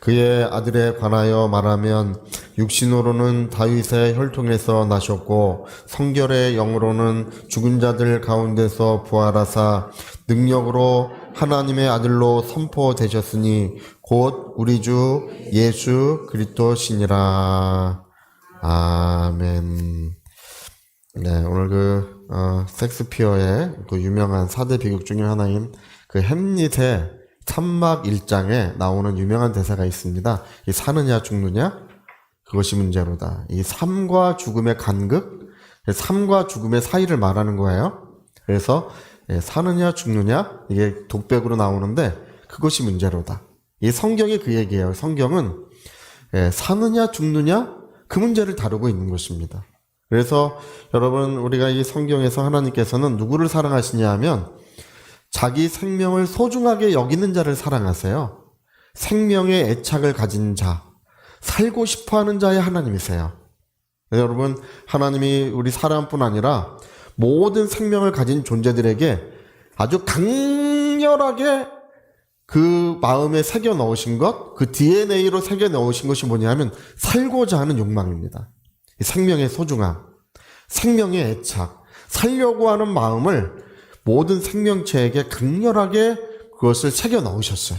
그의 아들에 관하여 말하면 육신으로는 다윗의 혈통에서 나셨고 성결의 영으로는 죽은 자들 가운데서 부활하사 능력으로 하나님의 아들로 선포되셨으니 곧 우리 주 예수 그리스도시니라. 아멘. 네, 오늘 섹스피어의 그 유명한 4대 비극 중에 하나인 그 햄릿의 천막 1장에 나오는 유명한 대사가 있습니다. 이 사느냐 죽느냐 그것이 문제로다. 이 삶과 죽음의 간극, 삶과 죽음의 사이를 말하는 거예요. 그래서 사느냐 죽느냐 이게 독백으로 나오는데 그것이 문제로다. 이 성경이 그 얘기예요. 성경은 사느냐 죽느냐 그 문제를 다루고 있는 것입니다. 그래서 여러분 우리가 이 성경에서 하나님께서는 누구를 사랑하시냐 하면 자기 생명을 소중하게 여기는 자를 사랑하세요. 생명의 애착을 가진 자, 살고 싶어하는 자의 하나님이세요. 여러분 하나님이 우리 사람뿐 아니라 모든 생명을 가진 존재들에게 아주 강렬하게 그 마음에 새겨 넣으신 것, 그 DNA로 새겨 넣으신 것이 뭐냐 하면 살고자 하는 욕망입니다. 생명의 소중함, 생명의 애착, 살려고 하는 마음을 모든 생명체에게 강렬하게 그것을 새겨 넣으셨어요.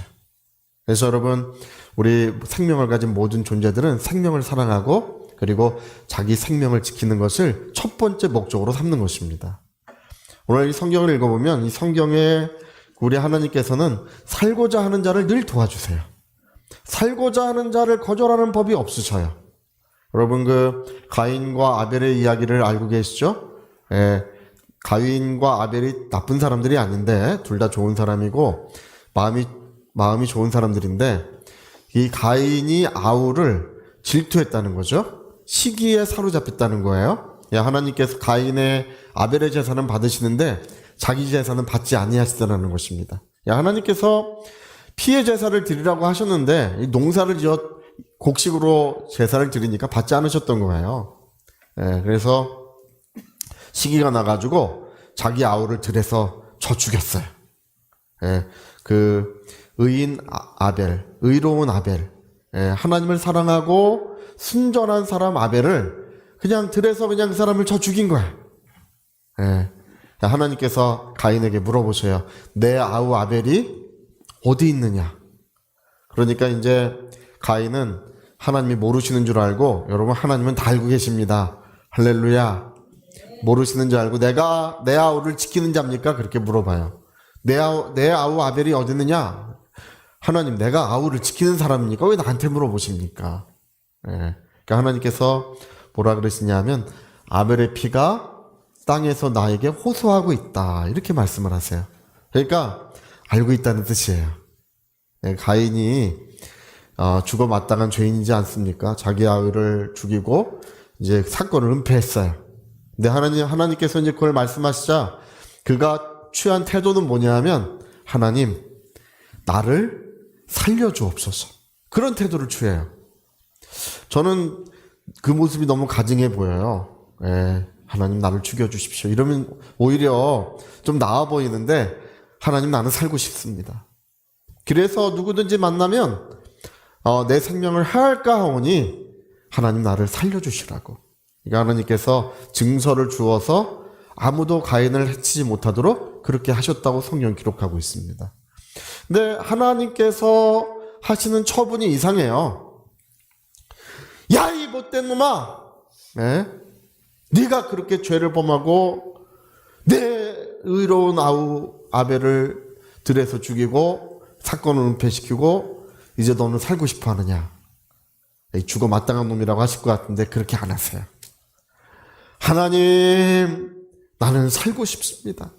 그래서 여러분 우리 생명을 가진 모든 존재들은 생명을 사랑하고 그리고 자기 생명을 지키는 것을 첫 번째 목적으로 삼는 것입니다. 오늘 이 성경을 읽어보면 이 성경에 우리 하나님께서는 살고자 하는 자를 늘 도와주세요. 살고자 하는 자를 거절하는 법이 없으셔요. 여러분 그 가인과 아벨의 이야기를 알고 계시죠? 가인과 아벨이 나쁜 사람들이 아닌데 둘 다 좋은 사람이고 마음이 좋은 사람들인데 이 가인이 아우를 질투했다는 거죠. 시기에 사로잡혔다는 거예요. 하나님께서 가인의 아벨의 제사는 받으시는데 자기 제사는 받지 아니하시더라는 것입니다. 하나님께서 피의 제사를 드리라고 하셨는데 농사를 지어 곡식으로 제사를 드리니까 받지 않으셨던 거예요. 그래서 시기가 나가지고 자기 아우를 들여서 쳐 죽였어요. 그 의인 아벨, 의로운 아벨, 하나님을 사랑하고 순전한 사람 아벨을 그냥 들여서 그냥 그 사람을 쳐 죽인 거야. 하나님께서 가인에게 물어보셔요. 내 아우 아벨이 어디 있느냐? 그러니까 이제 가인은 하나님이 모르시는 줄 알고, 여러분 하나님은 다 알고 계십니다. 할렐루야. 모르시는 줄 알고 내가 내 아우를 지키는 자입니까? 그렇게 물어봐요. 내 아우 아벨이 어디 있느냐? 하나님 내가 아우를 지키는 사람입니까? 왜 나한테 물어보십니까? 그러니까 하나님께서 뭐라 그러시냐면 아벨의 피가 땅에서 나에게 호소하고 있다 이렇게 말씀을 하세요. 그러니까 알고 있다는 뜻이에요. 가인이 죽어 마땅한 죄인이지 않습니까? 자기 아우를 죽이고 이제 사건을 은폐했어요. 근데 하나님께서 이제 그걸 말씀하시자 그가 취한 태도는 뭐냐면 하나님 나를 살려주옵소서 그런 태도를 취해요. 저는 그 모습이 너무 가증해 보여요. 하나님 나를 죽여주십시오. 이러면 오히려 좀 나아 보이는데 하나님 나는 살고 싶습니다. 그래서 누구든지 만나면 내 생명을 해할까 하오니 하나님 나를 살려주시라고. 그러니까 하나님께서 증서를 주어서 아무도 가인을 해치지 못하도록 그렇게 하셨다고 성경 기록하고 있습니다. 근데 하나님께서 하시는 처분이 이상해요. 야, 이 못된 놈아! 네가 그렇게 죄를 범하고 내 의로운 아우 아벨을 들여서 죽이고 사건을 은폐시키고 이제 너는 살고 싶어 하느냐? 죽어 마땅한 놈이라고 하실 것 같은데 그렇게 안 하세요. 하나님 나는 살고 싶습니다.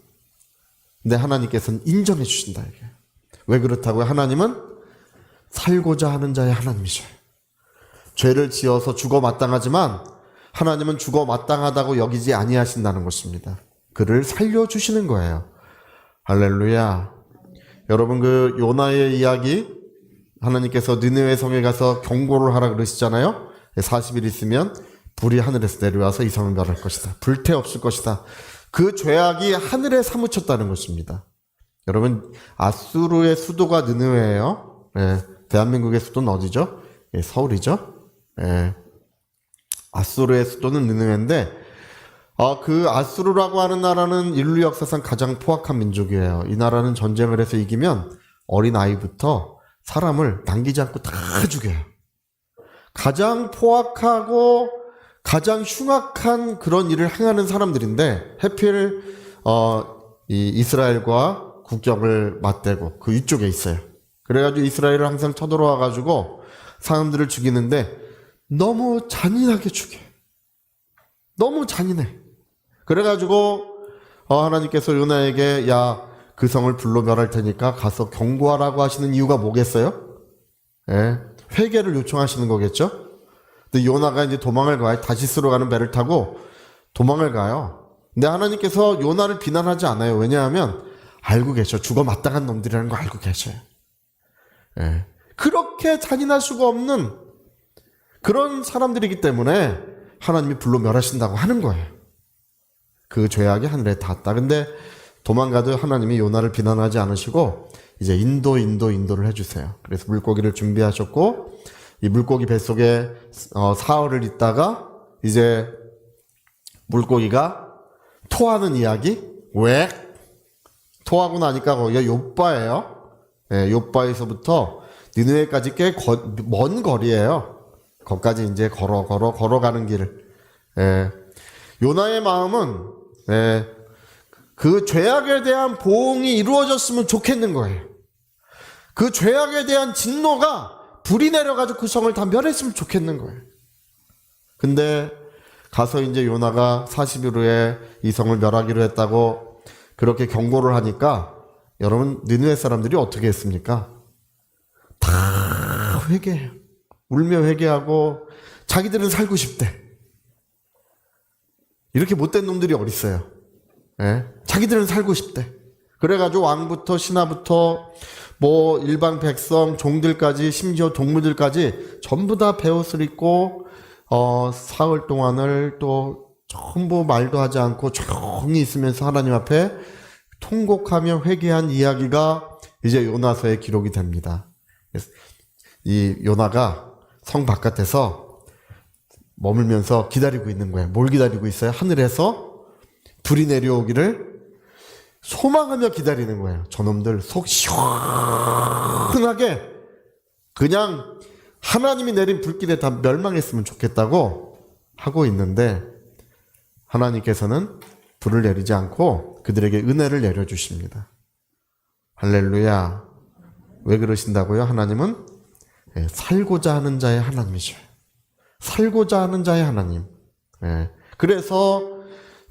근데 하나님께서는 인정해 주신다 이게. 왜 그렇다고요? 하나님은 살고자 하는 자의 하나님이셔요. 죄를 지어서 죽어 마땅하지만 하나님은 죽어 마땅하다고 여기지 아니하신다는 것입니다. 그를 살려주시는 거예요. 할렐루야. 여러분 그 요나의 이야기 하나님께서 느느웨 성에 가서 경고를 하라 그러시잖아요. 40일 있으면 불이 하늘에서 내려와서 이 성을 멸할 것이다. 불태 없을 것이다. 그 죄악이 하늘에 사무쳤다는 것입니다. 여러분 아수르의 수도가 느느웨예요. 대한민국의 수도는 어디죠? 예, 서울이죠. 예. 아수르의 수도는 느느웨인데 그 아수르라고 하는 나라는 인류 역사상 가장 포악한 민족이에요. 이 나라는 전쟁을 해서 이기면 어린 아이부터 사람을 남기지 않고 다 죽여요. 가장 포악하고 가장 흉악한 그런 일을 행하는 사람들인데 하필 이 이스라엘과 국경을 맞대고 그 위쪽에 있어요. 그래가지고 이스라엘을 항상 쳐들어와가지고 사람들을 죽이는데 너무 잔인하게 죽여요. 너무 잔인해. 그래가지고 하나님께서 요나에게 야, 그 성을 불로 멸할 테니까 가서 경고하라고 하시는 이유가 뭐겠어요? 예, 회개를 요청하시는 거겠죠? 근데 요나가 이제 도망을 가요. 다시스로 가는 배를 타고 도망을 가요. 근데 하나님께서 요나를 비난하지 않아요. 왜냐하면 알고 계셔. 죽어 마땅한 놈들이라는 거 알고 계셔요. 예, 그렇게 잔인할 수가 없는 그런 사람들이기 때문에 하나님이 불로 멸하신다고 하는 거예요. 그 죄악이 하늘에 닿았다. 근데 도망가도 하나님이 요나를 비난하지 않으시고 이제 인도를 해주세요. 그래서 물고기를 준비하셨고 이 물고기 뱃속에 사흘을 있다가 이제 물고기가 토하는 이야기. 왜? 토하고 나니까 거기가 욥바예요. 예, 욥바에서부터 니느웨까지 꽤 먼 거리예요. 거기까지 이제 걸어가는 길. 예. 요나의 마음은 그 죄악에 대한 보응이 이루어졌으면 좋겠는 거예요. 그 죄악에 대한 진노가 불이 내려가지고 그 성을 다 멸했으면 좋겠는 거예요. 근데 가서 이제 요나가 40일 후에 이 성을 멸하기로 했다고 그렇게 경고를 하니까 여러분 니느웨 사람들이 어떻게 했습니까? 다 회개해요. 울며 회개하고 자기들은 살고 싶대. 이렇게 못된 놈들이 어딨어요. 예? 자기들은 살고 싶대. 그래가지고 왕부터 신하부터 뭐 일반 백성, 종들까지 심지어 동물들까지 전부 다 베옷을 입고 사흘 동안을 또 전부 말도 하지 않고 조용히 있으면서 하나님 앞에 통곡하며 회개한 이야기가 이제 요나서에 기록이 됩니다. 이 요나가 성 바깥에서 머물면서 기다리고 있는 거예요. 뭘 기다리고 있어요? 하늘에서 불이 내려오기를 소망하며 기다리는 거예요. 저놈들 속 시원하게 그냥 하나님이 내린 불길에 다 멸망했으면 좋겠다고 하고 있는데 하나님께서는 불을 내리지 않고 그들에게 은혜를 내려주십니다. 할렐루야. 왜 그러신다고요? 하나님은 살고자 하는 자의 하나님이죠. 살고자 하는 자의 하나님. 그래서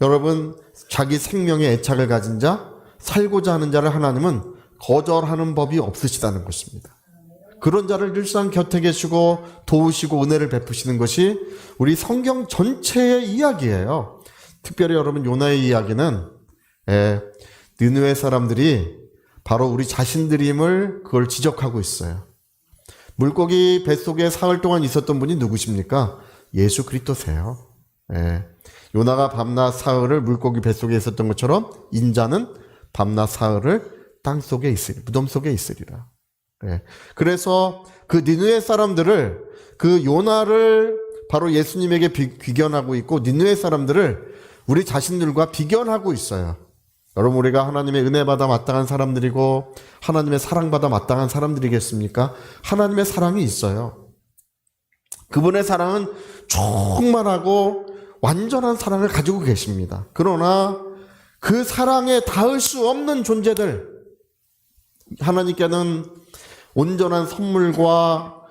여러분 자기 생명의 애착을 가진 자, 살고자 하는 자를 하나님은 거절하는 법이 없으시다는 것입니다. 그런 자를 늘상 곁에 계시고 도우시고 은혜를 베푸시는 것이 우리 성경 전체의 이야기예요. 특별히 여러분 요나의 이야기는 느느웨 사람들이 바로 우리 자신들임을 그걸 지적하고 있어요. 물고기 뱃속에 사흘 동안 있었던 분이 누구십니까? 예수 그리스도세요. 요나가 밤낮 사흘을 물고기 뱃속에 있었던 것처럼 인자는 밤낮 사흘을 땅속에 있으리, 무덤 속에 있으리라. 그래서 그 니느웨 사람들을 그 요나를 바로 예수님에게 비견하고 있고 니느웨 사람들을 우리 자신들과 비견하고 있어요. 여러분 우리가 하나님의 은혜 받아 마땅한 사람들이고 하나님의 사랑 받아 마땅한 사람들이겠습니까? 하나님의 사랑이 있어요. 그분의 사랑은 충만하고 완전한 사랑을 가지고 계십니다. 그러나 그 사랑에 닿을 수 없는 존재들, 하나님께는 온전한 선물과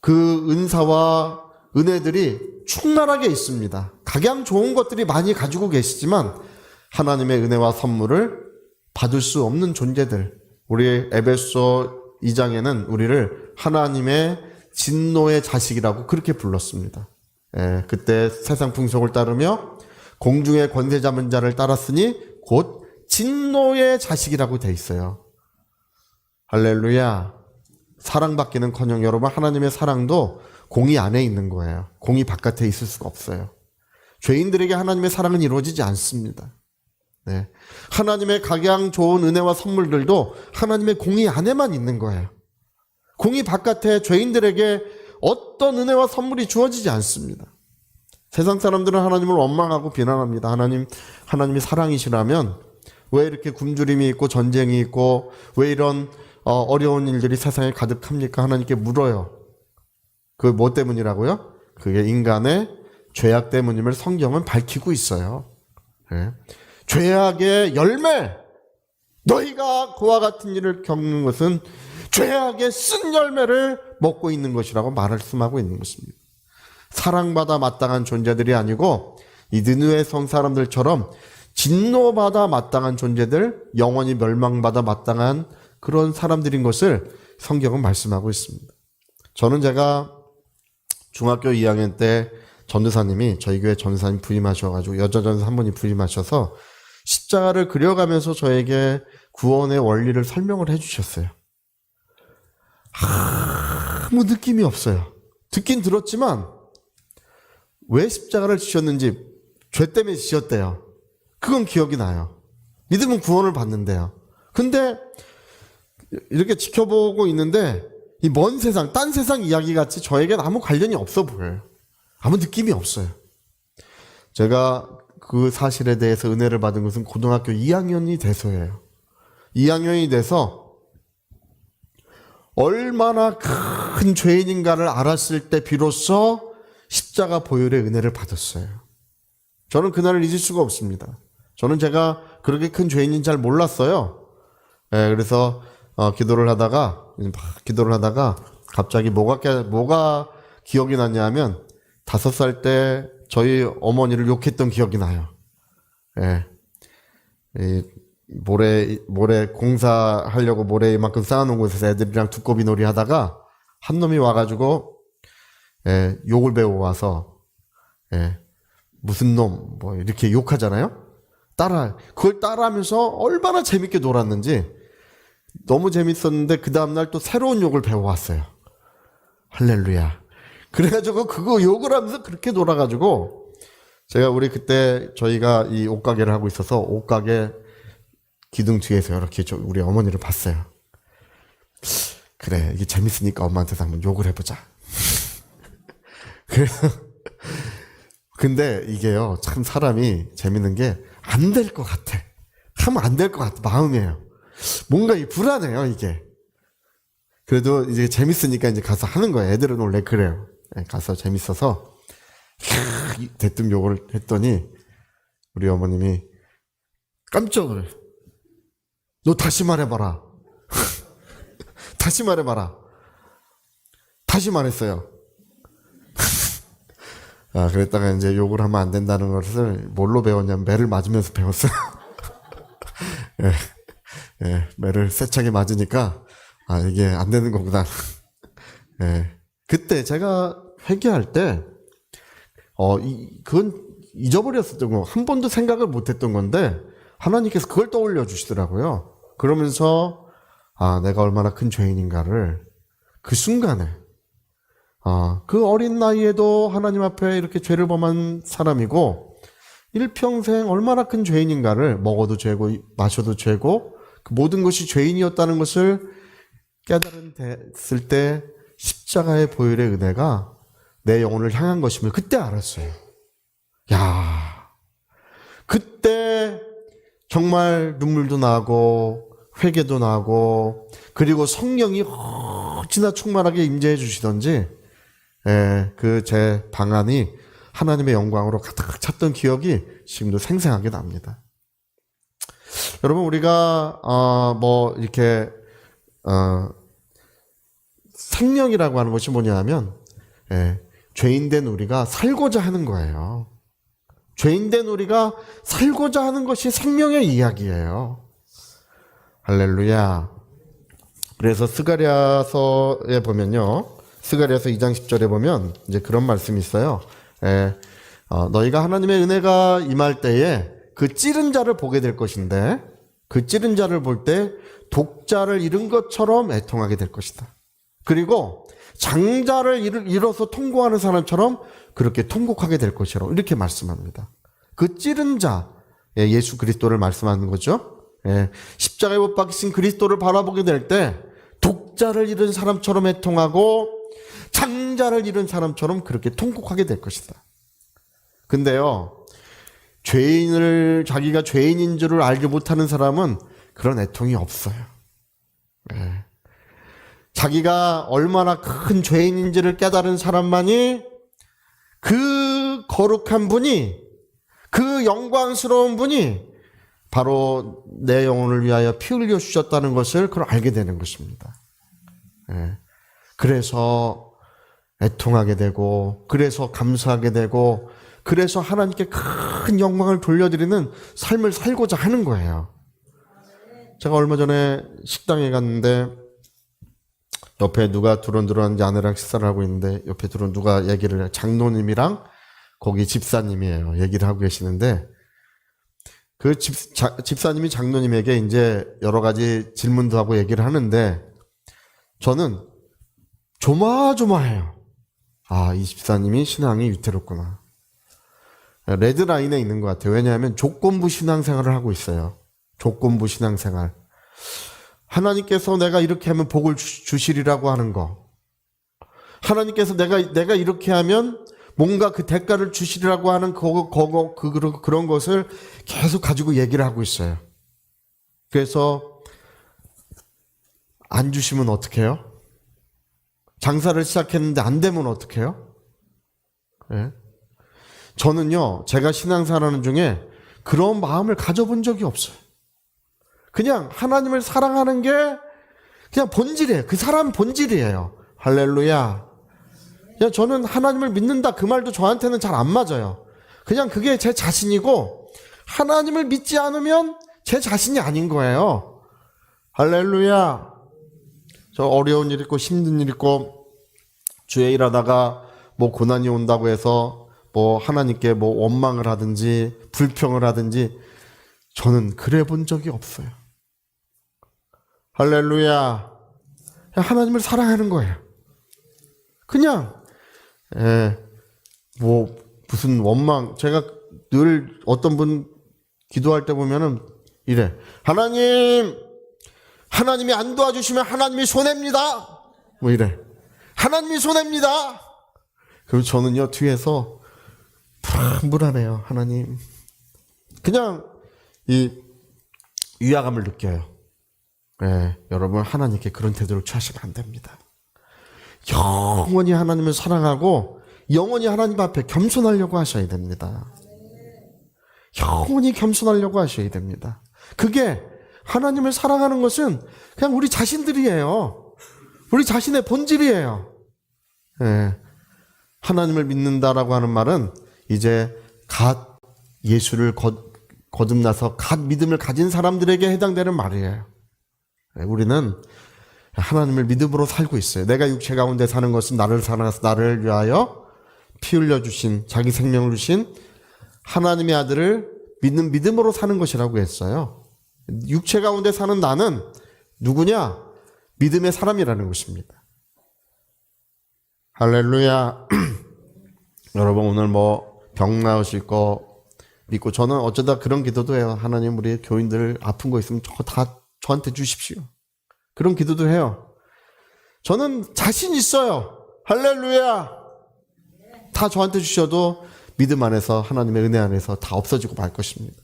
그 은사와 은혜들이 충만하게 있습니다. 각양 좋은 것들이 많이 가지고 계시지만 하나님의 은혜와 선물을 받을 수 없는 존재들, 우리 에베소 2장에는 우리를 하나님의 진노의 자식이라고 그렇게 불렀습니다. 그때 세상 풍속을 따르며 공중의 권세 잡은 자를 따랐으니 곧 진노의 자식이라고 돼 있어요. 할렐루야. 사랑받기는커녕 여러분 하나님의 사랑도 공의 안에 있는 거예요. 공의 바깥에 있을 수가 없어요. 죄인들에게 하나님의 사랑은 이루어지지 않습니다. 하나님의 각양 좋은 은혜와 선물들도 하나님의 공의 안에만 있는 거예요. 공의 바깥에 죄인들에게 어떤 은혜와 선물이 주어지지 않습니다. 세상 사람들은 하나님을 원망하고 비난합니다. 하나님이 사랑이시라면 왜 이렇게 굶주림이 있고 전쟁이 있고 왜 이런 어려운 일들이 세상에 가득합니까? 하나님께 물어요. 그게 뭐 때문이라고요? 그게 인간의 죄악 때문임을 성경은 밝히고 있어요. 네. 죄악의 열매, 너희가 그와 같은 일을 겪는 것은 죄악의 쓴 열매를 먹고 있는 것이라고 말씀하고 있는 것입니다. 사랑받아 마땅한 존재들이 아니고 이 느느웨 성 사람들처럼 진노받아 마땅한 존재들, 영원히 멸망받아 마땅한 그런 사람들인 것을 성경은 말씀하고 있습니다. 저는 제가 중학교 2학년 때 전도사님이, 저희 교회 전도사님 부임하셔가지고 여자 전도사 한 분이 부임하셔서 십자가를 그려가면서 저에게 구원의 원리를 설명을 해주셨어요. 아무 느낌이 없어요. 듣긴 들었지만 왜 십자가를 지셨는지, 죄 때문에 지셨대요. 그건 기억이 나요. 믿으면 구원을 받는데요. 근데 이렇게 지켜보고 있는데 이 먼 세상, 딴 세상 이야기 같이 저에겐 아무 관련이 없어 보여요. 아무 느낌이 없어요. 제가 그 사실에 대해서 은혜를 받은 것은 고등학교 2학년이 돼서예요. 2학년이 돼서 얼마나 큰 죄인인가를 알았을 때 비로소 십자가 보혈의 은혜를 받았어요. 저는 그날을 잊을 수가 없습니다. 저는 제가 그렇게 큰 죄인인 잘 몰랐어요. 그래서 기도를 하다가 갑자기 뭐가 기억이 났냐면 5살 때 저희 어머니를 욕했던 기억이 나요. 모래 공사하려고 모래 이만큼 쌓아놓은 곳에서 애들이랑 두꺼비 놀이 하다가 한 놈이 와가지고 욕을 배워와서 무슨 놈 뭐 이렇게 욕하잖아요. 그걸 따라하면서 얼마나 재밌게 놀았는지 너무 재밌었는데 그 다음날 또 새로운 욕을 배워왔어요. 할렐루야. 그래가지고 그거 욕을 하면서 그렇게 놀아가지고 우리 그때 저희가 이 옷가게를 하고 있어서 옷가게 기둥 뒤에서 이렇게 우리 어머니를 봤어요. 그래, 이게 재밌으니까 엄마한테도 한번 욕을 해보자. 그래서 근데 이게요, 참 사람이 재밌는 게 안 될 것 같아. 하면 안 될 것 같아. 마음이에요. 뭔가 불안해요, 이게. 그래도 이제 재밌으니까 이제 가서 하는 거예요. 애들은 원래 그래요. 가서 재밌어서 대뜸 욕을 했더니 우리 어머님이 깜짝 놀래. 너 다시 말해봐라. 다시 말해봐라. 다시 말했어요. 그랬다가 이제 욕을 하면 안 된다는 것을 뭘로 배웠냐면 매를 맞으면서 배웠어요. 매를 세차게 맞으니까 이게 안 되는 거구나. 그때 제가 회개할 때 그건 잊어버렸었던 거, 한 번도 생각을 못했던 건데 하나님께서 그걸 떠올려 주시더라고요. 그러면서 내가 얼마나 큰 죄인인가를 그 순간에 그 어린 나이에도 하나님 앞에 이렇게 죄를 범한 사람이고 일평생 얼마나 큰 죄인인가를, 먹어도 죄고 마셔도 죄고 그 모든 것이 죄인이었다는 것을 깨달았을 때 십자가의 보혈의 은혜가 내 영혼을 향한 것임을 그때 알았어요. 야, 그때 정말 눈물도 나고 회개도 나고, 그리고 성령이 어찌나 충만하게 임재해 주시던지 그 제 방안이 하나님의 영광으로 가득 찼던 기억이 지금도 생생하게 납니다. 여러분, 우리가 이렇게 생명이라고 하는 것이 뭐냐면 죄인된 우리가 살고자 하는 거예요. 죄인된 우리가 살고자 하는 것이 생명의 이야기예요. 할렐루야. 그래서 스가랴서에 보면요, 스가랴서 2장 10절에 보면 이제 그런 말씀이 있어요. 너희가 하나님의 은혜가 임할 때에 그 찌른 자를 보게 될 것인데 그 찌른 자를 볼 때 독자를 잃은 것처럼 애통하게 될 것이다. 그리고 장자를 잃어서 통곡하는 사람처럼 그렇게 통곡하게 될 것이라고 이렇게 말씀합니다. 그 찌른 자, 예수 그리스도를 말씀하는 거죠. 십자가에 못 박히신 그리스도를 바라보게 될 때 독자를 잃은 사람처럼 애통하고 장자를 잃은 사람처럼 그렇게 통곡하게 될 것이다. 근데요, 자기가 죄인인 줄을 알지 못하는 사람은 그런 애통이 없어요. 네. 자기가 얼마나 큰 죄인인지를 깨달은 사람만이 그 거룩한 분이, 그 영광스러운 분이 바로 내 영혼을 위하여 피 흘려 주셨다는 것을 그걸 알게 되는 것입니다. 네. 그래서 애통하게 되고, 그래서 감사하게 되고, 그래서 하나님께 큰 영광을 돌려드리는 삶을 살고자 하는 거예요. 제가 얼마 전에 식당에 갔는데 옆에 누가 두런두런한 아내랑 식사를 하고 있는데 옆에 누가 얘기를 해요. 장로님이랑 거기 집사님이에요. 얘기를 하고 계시는데 그 집사님이 장로님에게 이제 여러 가지 질문도 하고 얘기를 하는데 저는 조마조마해요. 아, 이 집사님이 신앙이 위태롭구나. 레드라인에 있는 것 같아요. 왜냐하면 조건부 신앙생활을 하고 있어요. 조건부 신앙생활. 하나님께서 내가 이렇게 하면 복을 주시리라고 하는 거. 하나님께서 내가 이렇게 하면 뭔가 그 대가를 주시리라고 하는 그런 것을 계속 가지고 얘기를 하고 있어요. 그래서 안 주시면 어떡해요? 장사를 시작했는데 안 되면 어떡해요? 네. 저는요, 제가 신앙생활하는 중에 그런 마음을 가져본 적이 없어요. 그냥 하나님을 사랑하는 게 그냥 본질이에요. 그 사람 본질이에요. 할렐루야. 그냥 저는 하나님을 믿는다 그 말도 저한테는 잘 안 맞아요. 그냥 그게 제 자신이고 하나님을 믿지 않으면 제 자신이 아닌 거예요. 할렐루야. 저 어려운 일 있고 힘든 일 있고 주에 일하다가 뭐 고난이 온다고 해서 뭐 하나님께 뭐 원망을 하든지 불평을 하든지 저는 그래 본 적이 없어요. 할렐루야. 하나님을 사랑하는 거예요. 그냥 뭐 무슨 원망, 제가 늘 어떤 분 기도할 때 보면은 이래. 하나님이 안 도와주시면 하나님이 손해입니다. 뭐 이래. 하나님이 손해입니다. 그리고 저는요 뒤에서 불안해요. 하나님. 그냥 이 위화감을 느껴요. 여러분 하나님께 그런 태도를 취하시면 안 됩니다. 영원히 하나님을 사랑하고 영원히 하나님 앞에 겸손하려고 하셔야 됩니다. 영원히 겸손하려고 하셔야 됩니다. 그게 하나님을 사랑하는 것은 그냥 우리 자신들이에요. 우리 자신의 본질이에요. 하나님을 믿는다라고 하는 말은 이제 갓 예수를 거듭나서 갓 믿음을 가진 사람들에게 해당되는 말이에요. 우리는 하나님을 믿음으로 살고 있어요. 내가 육체 가운데 사는 것은 나를 위하여 피 흘려 주신, 자기 생명을 주신 하나님의 아들을 믿는 믿음으로 사는 것이라고 했어요. 육체 가운데 사는 나는 누구냐? 믿음의 사람이라는 것입니다. 할렐루야. 여러분 오늘 뭐 병 나으실 거 믿고, 저는 어쩌다 그런 기도도 해요. 하나님 우리 교인들 아픈 거 있으면 다 저한테 주십시오. 그런 기도도 해요. 저는 자신 있어요. 할렐루야. 다 저한테 주셔도 믿음 안에서, 하나님의 은혜 안에서 다 없어지고 말 것입니다.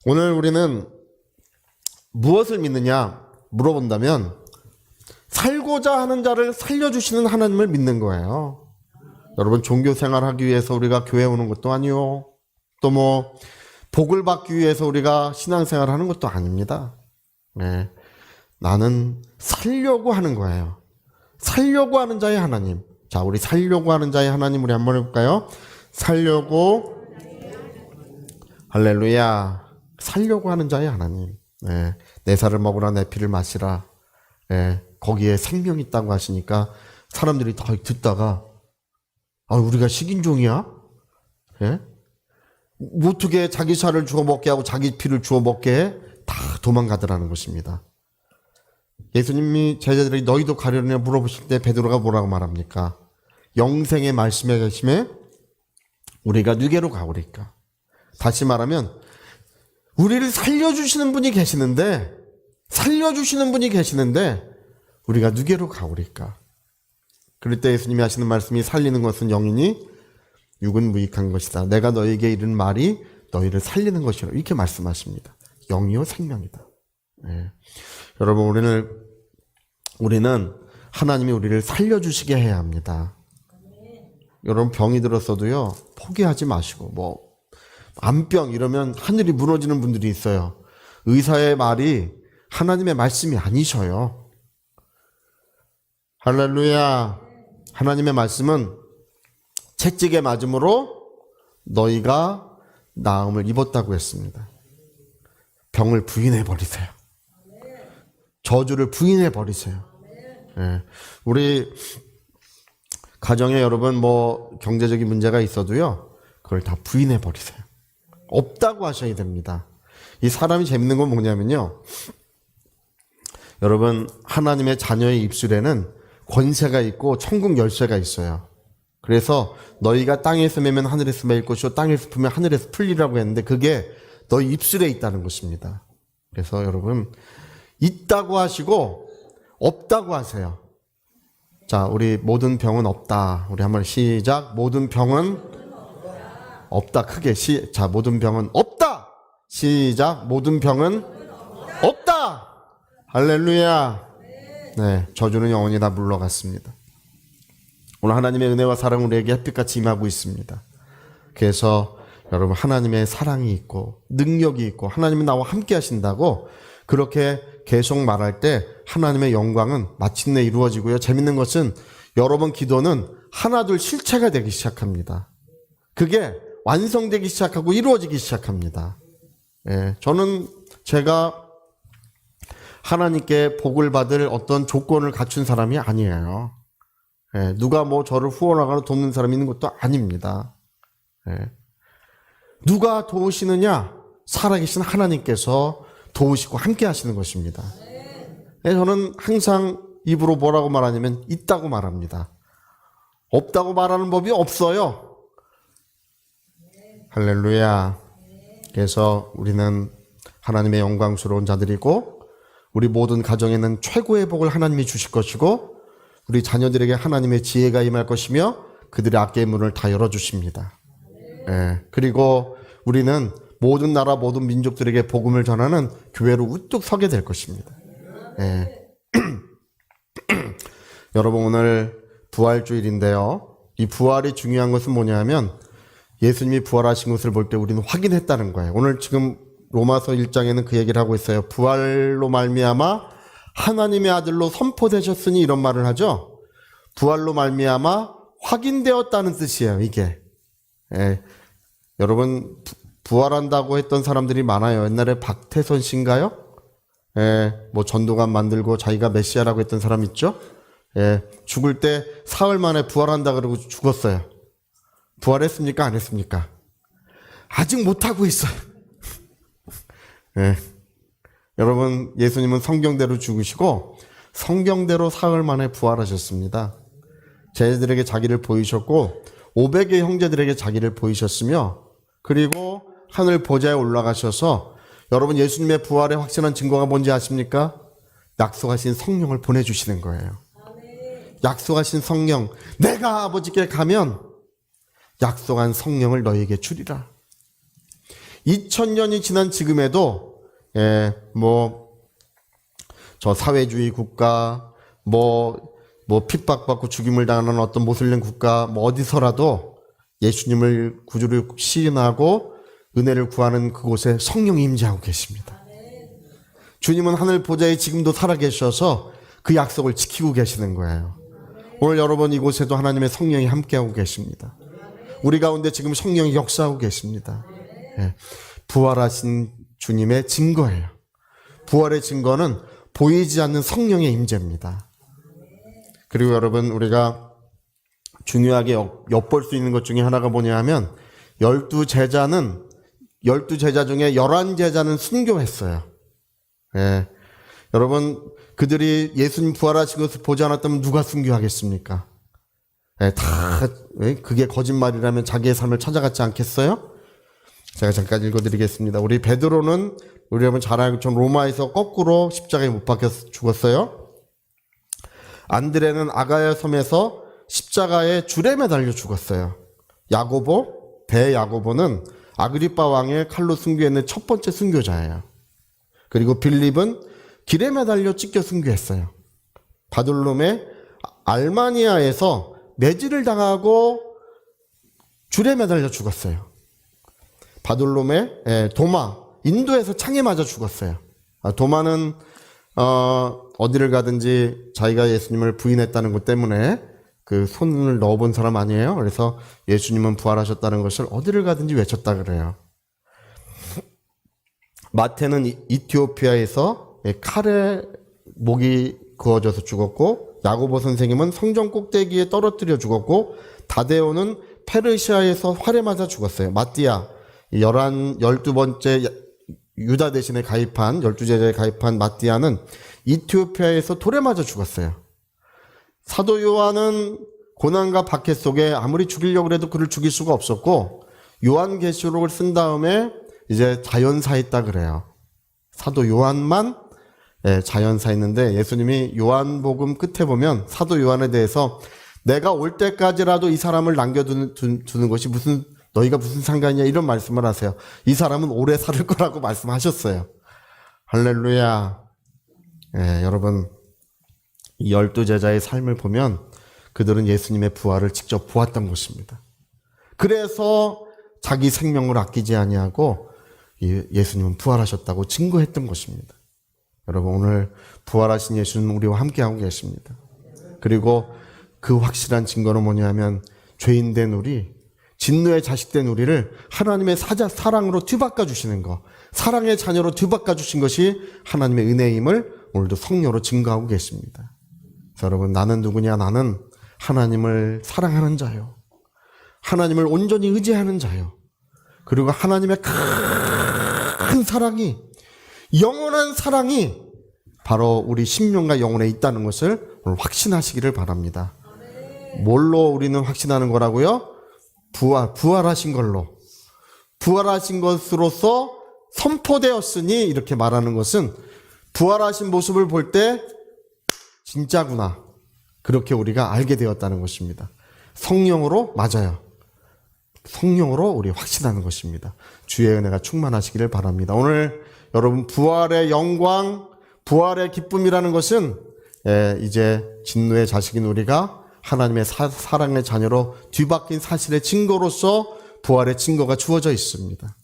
오늘 우리는 무엇을 믿느냐 물어본다면 살고자 하는 자를 살려주시는 하나님을 믿는 거예요. 여러분 종교 생활하기 위해서 우리가 교회 오는 것도 아니요, 또 뭐 복을 받기 위해서 우리가 신앙생활 하는 것도 아닙니다. 나는 살려고 하는 거예요. 살려고 하는 자의 하나님. 자, 우리 살려고 하는 자의 하나님 우리 한번 해볼까요? 살려고, 할렐루야. 살려고 하는 자의 하나님. 내 살을 먹으라 내 피를 마시라. 거기에 생명이 있다고 하시니까 사람들이 다 듣다가 우리가 식인종이야? 어떻게 자기 살을 주워 먹게 하고 자기 피를 주워 먹게 해? 다 도망가더라는 것입니다. 예수님이 제자들이 너희도 가려느냐 물어보실 때 베드로가 뭐라고 말합니까? 영생의 말씀에 계심에 우리가 누게로 가오리까? 다시 말하면 우리를 살려주시는 분이 계시는데 살려주시는 분이 계시는데 우리가 누구로 가오리까? 그럴 때 예수님이 하시는 말씀이 살리는 것은 영이니 육은 무익한 것이다. 내가 너에게 이른 말이 너희를 살리는 것이라 이렇게 말씀하십니다. 영이요 생명이다. 네. 여러분 우리는 하나님이 우리를 살려주시게 해야 합니다. 여러분 병이 들었어도요 포기하지 마시고 암병 이러면 하늘이 무너지는 분들이 있어요. 의사의 말이 하나님의 말씀이 아니셔요. 할렐루야. 하나님의 말씀은 채찍에 맞음으로 너희가 나음을 입었다고 했습니다. 병을 부인해 버리세요. 저주를 부인해 버리세요. 네. 우리 가정에 여러분 경제적인 문제가 있어도요 그걸 다 부인해 버리세요. 없다고 하셔야 됩니다. 이 사람이 재밌는 건 뭐냐면요, 여러분 하나님의 자녀의 입술에는 권세가 있고 천국 열쇠가 있어요. 그래서 너희가 땅에서 매면 하늘에서 매일 것이요 땅에서 풀면 하늘에서 풀리라고 했는데 그게 너희 입술에 있다는 것입니다. 그래서 여러분 있다고 하시고 없다고 하세요. 자, 우리 모든 병은 없다. 우리 한번 시작. 모든 병은 없다. 크게 자, 모든 병은 없다. 시작. 모든 병은 없다. 할렐루야. 네, 저주는 영원히 다 물러갔습니다. 오늘 하나님의 은혜와 사랑은 우리에게 햇빛같이 임하고 있습니다. 그래서 여러분 하나님의 사랑이 있고 능력이 있고 하나님이 나와 함께 하신다고 그렇게 계속 말할 때 하나님의 영광은 마침내 이루어지고요. 재밌는 것은 여러분 기도는 하나둘 실체가 되기 시작합니다. 그게 완성되기 시작하고 이루어지기 시작합니다. 예, 저는 제가 하나님께 복을 받을 어떤 조건을 갖춘 사람이 아니에요. 예, 누가 저를 후원하거나 돕는 사람이 있는 것도 아닙니다. 예. 누가 도우시느냐? 살아계신 하나님께서 도우시고 함께 하시는 것입니다. 예, 저는 항상 입으로 뭐라고 말하냐면 있다고 말합니다. 없다고 말하는 법이 없어요. 할렐루야. 그래서 우리는 하나님의 영광스러운 자들이고 우리 모든 가정에는 최고의 복을 하나님이 주실 것이고 우리 자녀들에게 하나님의 지혜가 임할 것이며 그들의 악계의 문을 다 열어주십니다. 예, 그리고 우리는 모든 나라 모든 민족들에게 복음을 전하는 교회로 우뚝 서게 될 것입니다. 예. 여러분 오늘 부활주일인데요. 이 부활이 중요한 것은 뭐냐면 예수님이 부활하신 것을 볼 때 우리는 확인했다는 거예요. 오늘 지금 로마서 1장에는 그 얘기를 하고 있어요. 부활로 말미암아 하나님의 아들로 선포되셨으니 이런 말을 하죠. 부활로 말미암아 확인되었다는 뜻이에요. 이게. 예. 여러분 부활한다고 했던 사람들이 많아요. 옛날에 박태선 씨인가요? 예. 전도관 만들고 자기가 메시아라고 했던 사람 있죠? 예. 죽을 때 사흘 만에 부활한다 그러고 죽었어요. 부활했습니까? 안 했습니까? 아직 못하고 있어요. 예. 여러분 예수님은 성경대로 죽으시고 성경대로 사흘 만에 부활하셨습니다. 제자들에게 자기를 보이셨고 500의 형제들에게 자기를 보이셨으며 그리고 하늘 보좌에 올라가셔서 여러분 예수님의 부활의 확실한 증거가 뭔지 아십니까? 약속하신 성령을 보내주시는 거예요. 약속하신 성령, 내가 아버지께 가면 약속한 성령을 너희에게 주리라. 2000년이 지난 지금에도 저 사회주의 국가 핍박받고 죽임을 당하는 어떤 모슬림 국가 어디서라도 예수님을 구주를 시인하고 은혜를 구하는 그곳에 성령이 임재하고 계십니다. 주님은 하늘 보좌에 지금도 살아계셔서 그 약속을 지키고 계시는 거예요. 오늘 여러분 이곳에도 하나님의 성령이 함께하고 계십니다. 우리 가운데 지금 성령이 역사하고 계십니다. 부활하신 주님의 증거예요. 부활의 증거는 보이지 않는 성령의 임재입니다. 그리고 여러분 우리가 중요하게 엿볼 수 있는 것 중에 하나가 뭐냐 하면 12제자 중에 11제자는 순교했어요. 예. 여러분 그들이 예수님 부활하신 것을 보지 않았다면 누가 순교하겠습니까? 예, 그게 거짓말이라면 자기의 삶을 찾아갔지 않겠어요? 제가 잠깐 읽어드리겠습니다. 우리 베드로는 우리 여러분 잘 알고 전 로마에서 거꾸로 십자가에 못 박혀서 죽었어요. 안드레는 아가야 섬에서 십자가에 줄에 매달려 죽었어요. 야고보, 대야고보는 아그리빠 왕의 칼로 순교했는 첫 번째 순교자예요. 그리고 빌립은 길에 매달려 찢겨 순교했어요. 바돌롬의 알마니아에서 매질을 당하고 줄에 매달려 죽었어요. 바돌롬의 도마, 인도에서 창에 맞아 죽었어요. 도마는 어디를 가든지 자기가 예수님을 부인했다는 것 때문에 그 손을 넣어본 사람 아니에요. 그래서 예수님은 부활하셨다는 것을 어디를 가든지 외쳤다 그래요. 마태는 이티오피아에서 칼에 목이 그어져서 죽었고, 야고보 선생님은 성전 꼭대기에 떨어뜨려 죽었고, 다데오는 페르시아에서 활에 맞아 죽었어요. 마띠아, 12번째 유다 대신에 가입한 12제자에 가입한 마띠아는 이티오피아에서 돌에 맞아 죽었어요. 사도 요한은 고난과 박해 속에 아무리 죽이려고 해도 그를 죽일 수가 없었고, 요한계시록을 쓴 다음에 이제 자연사했다 그래요. 사도 요한만 자연사했는데, 예수님이 요한복음 끝에 보면 사도 요한에 대해서 내가 올 때까지라도 이 사람을 남겨두는 것이 너희가 무슨 상관이냐 이런 말씀을 하세요. 이 사람은 오래 살 거라고 말씀하셨어요. 할렐루야. 여러분, 이 12제자의 삶을 보면 그들은 예수님의 부활을 직접 보았던 것입니다. 그래서 자기 생명을 아끼지 아니하고 예수님은 부활하셨다고 증거했던 것입니다. 여러분, 오늘 부활하신 예수는 우리와 함께하고 계십니다. 그리고 그 확실한 증거는 뭐냐면, 죄인된 우리, 진노의 자식된 우리를 하나님의 사랑으로 뒤바꿔 주시는 것, 사랑의 자녀로 뒤바꿔 주신 것이 하나님의 은혜임을 오늘도 성령으로 증거하고 계십니다. 여러분, 나는 누구냐? 나는 하나님을 사랑하는 자요, 하나님을 온전히 의지하는 자요, 그리고 하나님의 큰 사랑이, 영원한 사랑이 바로 우리 심령과 영혼에 있다는 것을 오늘 확신하시기를 바랍니다. 뭘로 우리는 확신하는 거라고요? 부활하신 걸로. 부활하신 것으로서 선포되었으니, 이렇게 말하는 것은 부활하신 모습을 볼 때 진짜구나, 그렇게 우리가 알게 되었다는 것입니다. 성령으로, 맞아요, 성령으로 우리 확신하는 것입니다. 주의 은혜가 충만하시기를 바랍니다. 오늘 여러분, 부활의 영광, 부활의 기쁨이라는 것은 이제 진노의 자식인 우리가 하나님의 사랑의 자녀로 뒤바뀐 사실의 증거로서 부활의 증거가 주어져 있습니다.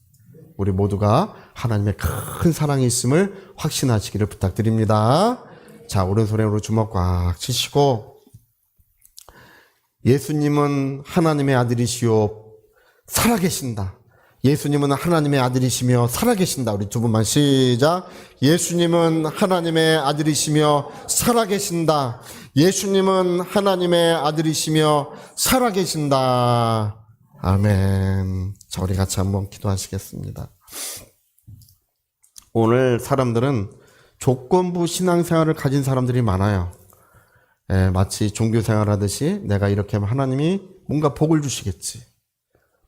우리 모두가 하나님의 큰 사랑이 있음을 확신하시기를 부탁드립니다. 자, 오른손으로 주먹 꽉 치시고, 예수님은 하나님의 아들이시오, 살아계신다. 예수님은 하나님의 아들이시며 살아계신다. 우리 두 분만 시작. 예수님은 하나님의 아들이시며 살아계신다. 예수님은 하나님의 아들이시며 살아계신다. 아멘. 자, 우리 같이 한번 기도하시겠습니다. 오늘 사람들은 조건부 신앙생활을 가진 사람들이 많아요. 마치 종교생활하듯이 내가 이렇게 하면 하나님이 뭔가 복을 주시겠지,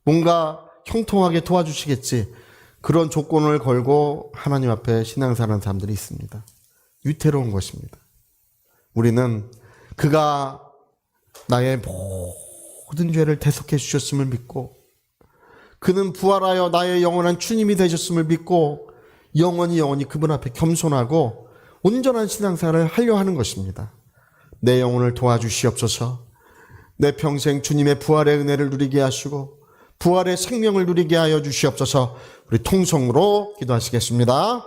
뭔가 형통하게 도와주시겠지, 그런 조건을 걸고 하나님 앞에 신앙생활하는 사람들이 있습니다. 위태로운 것입니다. 우리는 그가 나의 모든 죄를 대속해 주셨음을 믿고, 그는 부활하여 나의 영원한 주님이 되셨음을 믿고, 영원히 그분 앞에 겸손하고 온전한 신앙생활을 하려 하는 것입니다. 내 영혼을 도와주시옵소서. 내 평생 주님의 부활의 은혜를 누리게 하시고 부활의 생명을 누리게 하여 주시옵소서. 우리 통성으로 기도하시겠습니다.